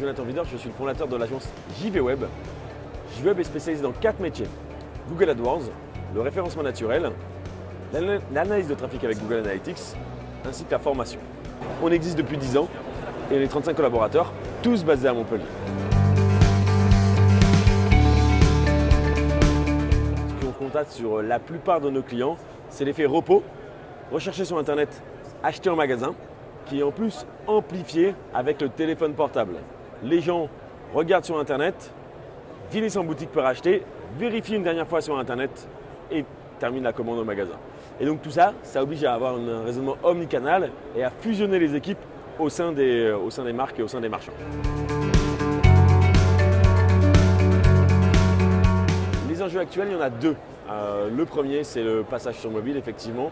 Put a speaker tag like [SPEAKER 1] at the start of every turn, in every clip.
[SPEAKER 1] Jonathan Widor, je suis le fondateur de l'agence JVWeb. JVWeb est spécialisé dans 4 métiers. Google AdWords, le référencement naturel, l'analyse de trafic avec Google Analytics, ainsi que la formation. On existe depuis 10 ans et on est 35 collaborateurs, tous basés à Montpellier. Ce qu'on constate sur la plupart de nos clients, c'est l'effet repos, rechercher sur Internet, acheter en magasin, qui est en plus amplifié avec le téléphone portable. Les gens regardent sur Internet, finissent en boutique pour acheter, vérifient une dernière fois sur Internet et terminent la commande au magasin. Et donc tout ça, ça oblige à avoir un raisonnement omnicanal et à fusionner les équipes au sein des marques et au sein des marchands. Les enjeux actuels, il y en a deux. Le premier, c'est le passage sur mobile, effectivement,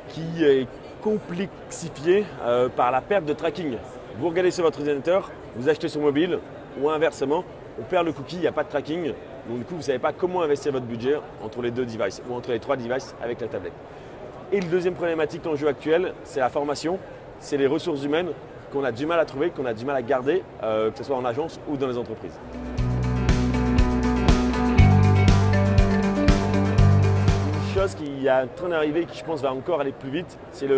[SPEAKER 1] qui est complexifié par la perte de tracking. Vous regardez sur votre ordinateur, vous achetez sur mobile ou inversement, on perd le cookie, il n'y a pas de tracking. Donc du coup, vous ne savez pas comment investir votre budget entre les deux devices ou entre les 3 devices avec la tablette. Et le deuxième problématique, l'enjeu actuel, c'est la formation, c'est les ressources humaines qu'on a du mal à trouver, qu'on a du mal à garder, que ce soit en agence ou dans les entreprises. Une chose qui est en train d'arriver et qui, je pense, va encore aller plus vite, c'est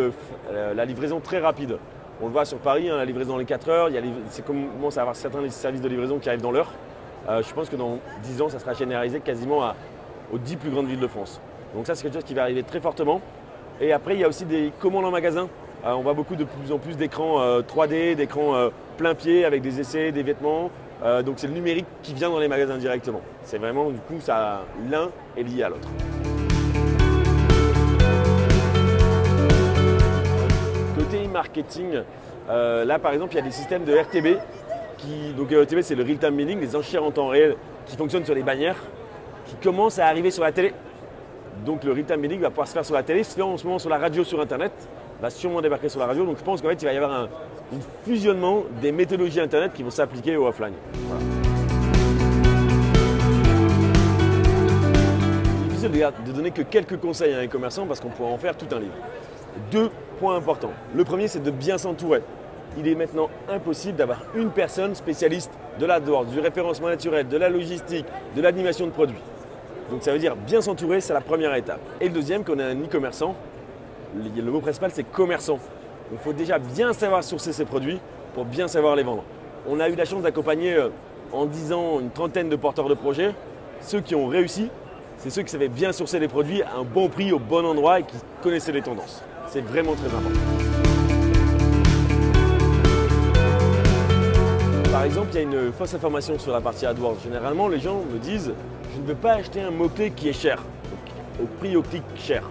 [SPEAKER 1] la livraison très rapide. On le voit sur Paris, la livraison dans les 4 heures, c'est commence à avoir certains services de livraison qui arrivent dans l'heure. Je pense que dans 10 ans, ça sera généralisé quasiment aux 10 plus grandes villes de France. Donc ça, c'est quelque chose qui va arriver très fortement. Et après, il y a aussi des commandes en magasin. On voit de plus en plus d'écrans 3D, d'écrans plein pied avec des essais, des vêtements. Donc c'est le numérique qui vient dans les magasins directement. C'est vraiment, du coup, l'un est lié à l'autre. Côté marketing, là par exemple, il y a des systèmes de RTB. Donc RTB, c'est le Real Time Bidding, les enchères en temps réel qui fonctionnent sur les bannières, qui commencent à arriver sur la télé. Donc le Real Time Bidding va pouvoir se faire sur la télé, se fait en ce moment sur la radio, sur Internet, va sûrement débarquer sur la radio. Donc je pense qu'en fait, il va y avoir un fusionnement des méthodologies Internet qui vont s'appliquer au offline. Voilà. C'est difficile de donner que quelques conseils à un commerçant parce qu'on pourrait en faire tout un livre. 2 points importants. Le premier, c'est de bien s'entourer. Il est maintenant impossible d'avoir une personne spécialiste de l'AdWords, du référencement naturel, de la logistique, de l'animation de produits. Donc ça veut dire bien s'entourer, c'est la première étape. Et le deuxième, quand on est un e-commerçant, le mot principal, c'est commerçant. Donc il faut déjà bien savoir sourcer ses produits pour bien savoir les vendre. On a eu la chance d'accompagner en 10 ans une trentaine de porteurs de projets. Ceux qui ont réussi, c'est ceux qui savaient bien sourcer les produits à un bon prix, au bon endroit et qui connaissaient les tendances. C'est vraiment très important. Par exemple, il y a une fausse information sur la partie AdWords. Généralement, les gens me disent « je ne veux pas acheter un mot-clé qui est cher », au prix au clic cher.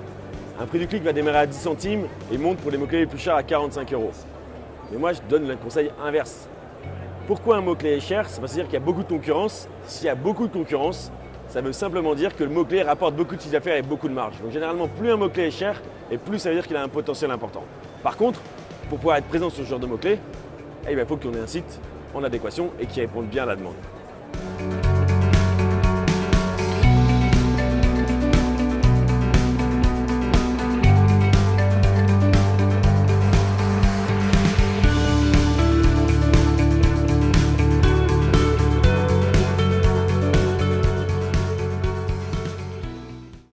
[SPEAKER 1] Un prix du clic va démarrer à 10 centimes et monte pour les mots-clés les plus chers à 45 €. Mais moi, je donne le conseil inverse. Pourquoi un mot-clé est cher? C'est parce qu'il y a beaucoup de concurrence. S'il y a beaucoup de concurrence, ça veut simplement dire que le mot-clé rapporte beaucoup de chiffre d'affaires et beaucoup de marge. Donc généralement, plus un mot-clé est cher, et plus ça veut dire qu'il a un potentiel important. Par contre, pour pouvoir être présent sur ce genre de mots-clés, il faut qu'on ait un site en adéquation et qui réponde bien à la demande.